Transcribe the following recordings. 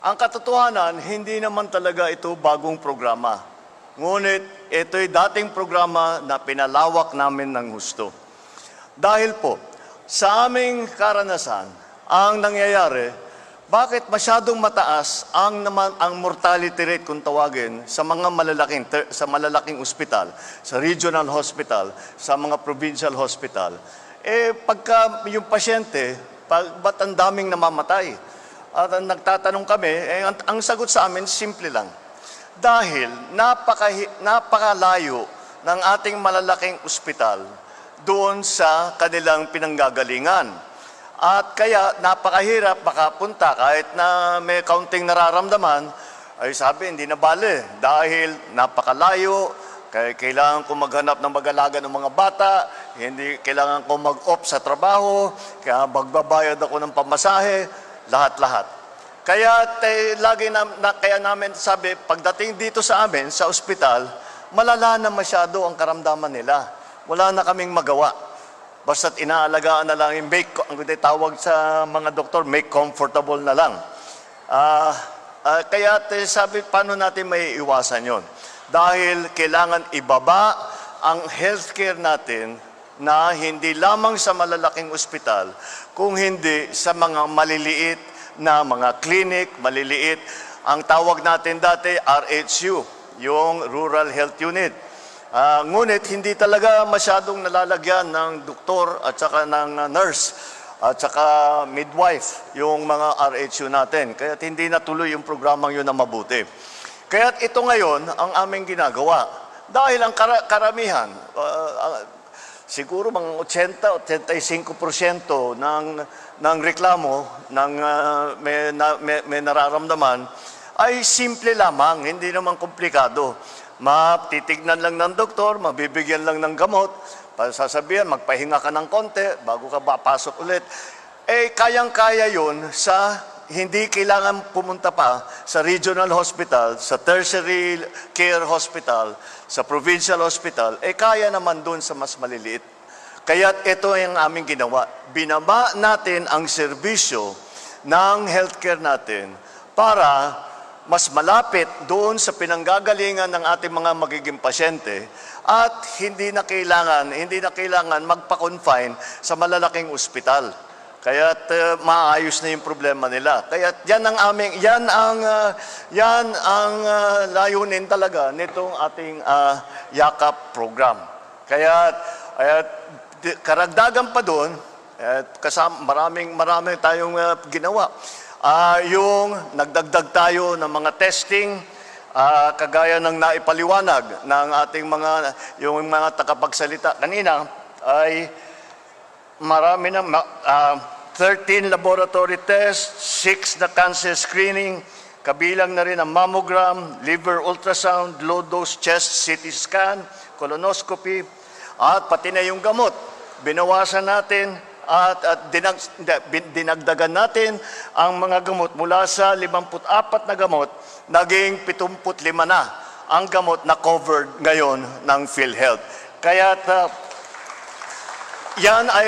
Ang katotohanan, hindi naman talaga ito bagong programa. Ngunit ito'y dating programa na pinalawak namin ng gusto. Dahil po, sa aming karanasan, ang nangyayari, bakit masyadong mataas ang mortality rate kung tawagin sa mga malalaking ospital, sa regional hospital, sa mga provincial hospital? Pagka yung pasyente, ba't ang daming namamatay? At nagtatanong kami, ang sagot sa amin, simple lang. Dahil napakalayo ng ating malalaking ospital doon sa kanilang pinanggagalingan. At kaya napakahirap makapunta kahit na may kaunting nararamdaman, ay sabi, hindi na bale. Dahil napakalayo, kailangan ko maghanap ng mag-alaga ng mga bata, hindi kailangan ko mag-off sa trabaho, kaya magbabayad ako ng pamasahe, lahat-lahat. Kaya kaya namin sabi, pagdating dito sa amin, sa ospital, malala na masyado ang karamdaman nila. Wala na kaming magawa. Basta't inaalagaan na lang, ang tawag sa mga doktor, make comfortable na lang. Kaya sabi, paano natin may iwasan yon? Dahil kailangan ibaba ang healthcare natin na hindi lamang sa malalaking ospital, kung hindi sa mga maliliit na mga clinic, maliliit. Ang tawag natin dati, RHU, yung Rural Health Unit. Ngunit hindi talaga masyadong nalalagyan ng doktor at saka ng nurse at saka midwife yung mga RHU natin. Kaya hindi natuloy yung programang yun na mabuti. Kaya ito ngayon ang aming ginagawa. Dahil ang karamihan, siguro mga 80-85% ng reklamo ng may nararamdaman ay simple lamang, hindi naman komplikado. Titignan lang ng doktor, mabibigyan lang ng gamot, sasabihan, magpahinga ka ng konti bago ka papasok ulit. Kayang-kaya yun sa hindi kailangan pumunta pa sa regional hospital, sa tertiary care hospital, sa provincial hospital, kaya naman doon sa mas maliliit. Kaya ito ang aming ginawa. Binaba natin ang serbisyo ng healthcare natin para mas malapit doon sa pinanggagalingan ng ating mga magiging pasyente at hindi na kailangan magpa-confine sa malalaking ospital. Kaya maayos na yung problema nila. Kaya yan ang layunin talaga nitong ating yakap program. Kaya karagdagan pa doon, marami tayong ginawa. Yung nagdagdag tayo ng mga testing, kagaya ng naipaliwanag ng ating yung mga tagapagsalita kanina, ay marami na 13 laboratory tests, 6 na cancer screening, kabilang na rin ang mammogram, liver ultrasound, low-dose chest CT scan, colonoscopy, at pati na yung gamot. Binawasan natin at dinagdagan natin ang mga gamot mula sa 54 na gamot, naging 75 na ang gamot na covered ngayon ng PhilHealth. Kaya yan ay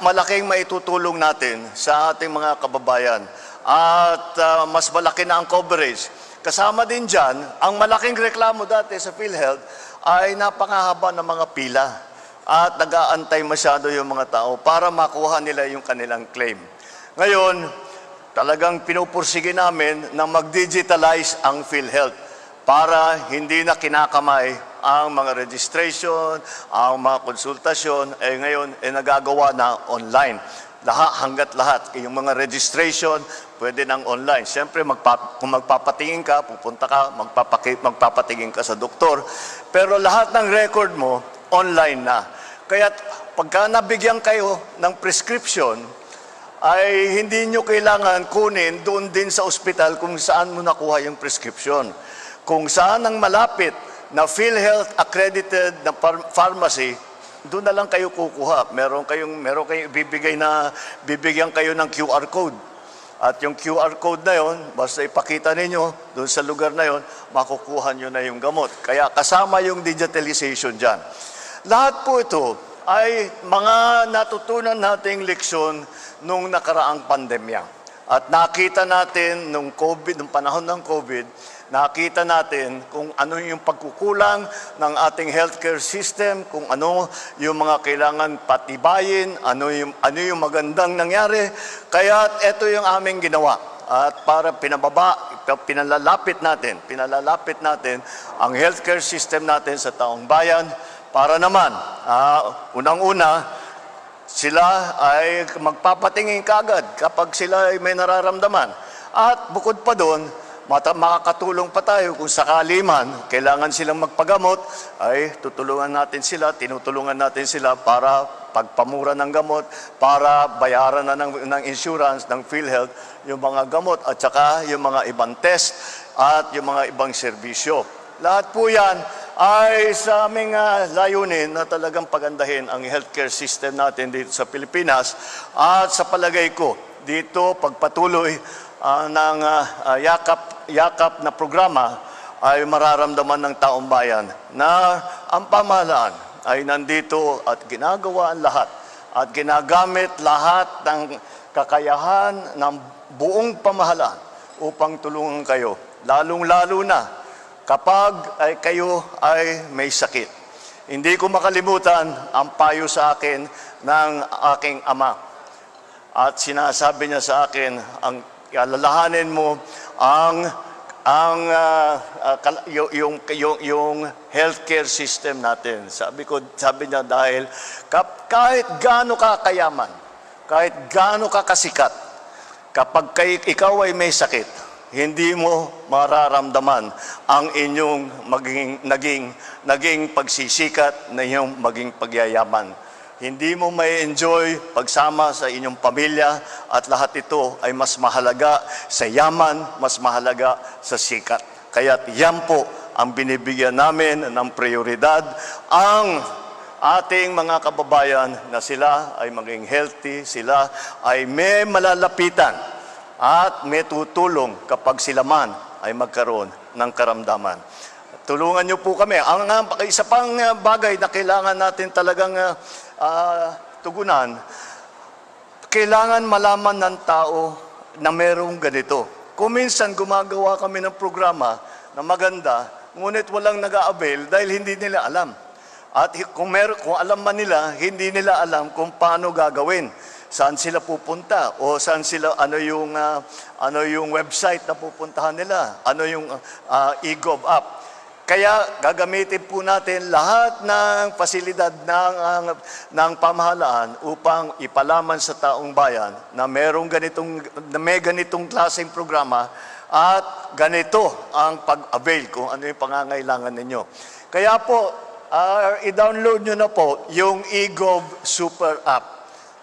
malaking maitutulong natin sa ating mga kababayan. At mas malaki na ang coverage. Kasama din dyan, ang malaking reklamo dati sa PhilHealth ay napakahaba ng mga pila. At nag-aantay masyado yung mga tao para makuha nila yung kanilang claim. Ngayon, talagang pinupursige namin na mag-digitalize ang PhilHealth para hindi na kinakamay ang mga registration, ang mga konsultasyon, ngayon nagagawa na online. Hanggat lahat, yung mga registration, pwede nang online. Siyempre, kung magpapatingin ka, pupunta ka, magpapatingin ka sa doktor. Pero lahat ng record mo, online na. Kaya pagka nabigyan kayo ng prescription, ay hindi nyo kailangan kunin doon din sa ospital kung saan mo nakuha yung prescription. Kung saan ang malapit na PhilHealth accredited na pharmacy, doon na lang kayo kukuha. Meron kayong bibigyan kayo ng QR code. At yung QR code na yon, basta ipakita ninyo doon sa lugar na yon, makukuha nyo na yung gamot. Kaya kasama yung digitalization dyan. Lahat po ito ay mga natutunan nating leksyon nung nakaraang pandemya. At nakita natin nung panahon ng COVID, nakita natin kung ano yung pagkukulang ng ating healthcare system, kung ano yung mga kailangan patibayin, ano yung magandang nangyari. Kaya ito yung aming ginawa. At para pinalalapit natin ang healthcare system natin sa taong bayan para naman, unang-una, sila ay magpapatingin kaagad kapag sila ay may nararamdaman. At bukod pa doon, makakatulong pa tayo kung sakali man kailangan silang magpagamot, ay tinutulungan natin sila para pagpamura ng gamot, para bayaran na ng insurance, ng PhilHealth, yung mga gamot at saka yung mga ibang test at yung mga ibang serbisyo. Lahat po yan ay sa aming layunin na talagang pagandahin ang healthcare system natin dito sa Pilipinas. At sa palagay ko, dito pagpatuloy ng yakap na programa ay mararamdaman ng taong bayan na ang pamahalaan ay nandito at ginagawa ang lahat at ginagamit lahat ng kakayahan ng buong pamahalaan upang tulungan kayo, lalong-lalo na kapag kayo ay may sakit. Hindi ko makalimutan ang payo sa akin ng aking ama. At sinasabi niya sa akin, ang alalahanin mo yung healthcare system natin. Sabi niya dahil kahit gaano ka kayaman, kahit gaano ka kasikat, kapag ikaw ay may sakit, hindi mo mararamdaman ang inyong naging pagsisikat na iyong maging pagyayaman. Hindi mo may enjoy pagsama sa inyong pamilya at lahat ito ay mas mahalaga sa yaman, mas mahalaga sa sikat. Kaya't yan po ang binibigyan namin ng prioridad ang ating mga kababayan na sila ay maging healthy, sila ay may malalapitan at may tutulong kapag sila man ay magkaroon ng karamdaman. Tulungan niyo po kami. Ang isa pang bagay na kailangan natin talagang tugunan, kailangan malaman ng tao na merong ganito. Kung minsan gumagawa kami ng programa na maganda, ngunit walang nag-a-avail dahil hindi nila alam. At kung alam man nila, hindi nila alam kung paano gagawin. Saan sila pupunta o saan sila ano yung website na pupuntahan nila, ano yung eGov app. Kaya gagamitin po natin lahat ng pasilidad ng pamahalaan upang ipalaman sa taong bayan na may ganitong klaseng programa at ganito ang pag-avail kung ano yung pangangailangan ninyo. Kaya po, i-download nyo na po yung eGov Super App.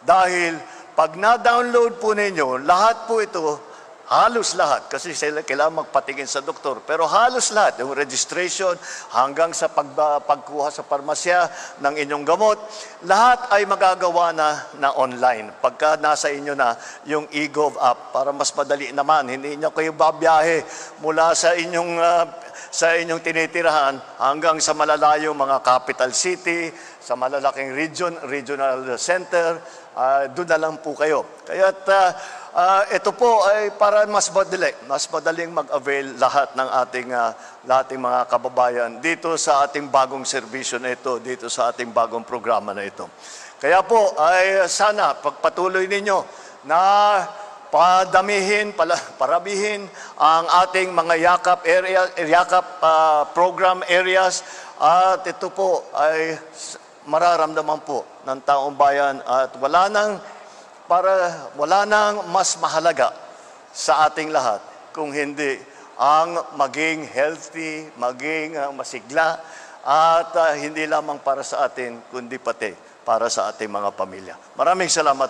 Dahil pag na-download po ninyo, lahat po ito, halos lahat, kasi kailangan magpatingin sa doktor, pero halos lahat, yung registration hanggang sa pagkuha sa parmasya ng inyong gamot, lahat ay magagawa na online. Pagka nasa inyo na yung eGov app, para mas madali naman, hindi nyo kayo babiyahe mula sa inyong tinitirahan hanggang sa malalayo mga capital city, sa malalaking regional center, doon na lang po kayo. Kaya't ito po ay para mas madaling mag-avail lahat ng ating mga kababayan dito sa ating bagong serbisyo na ito, dito sa ating bagong programa na ito. Kaya po ay sana pagpatuloy ninyo na parabihin ang ating mga yakap program areas at ito po ay mararamdaman po ng taong bayan at wala nang mas mahalaga sa ating lahat kung hindi ang maging healthy, maging masigla at hindi lamang para sa atin kundi pati para sa ating mga pamilya. Maraming salamat.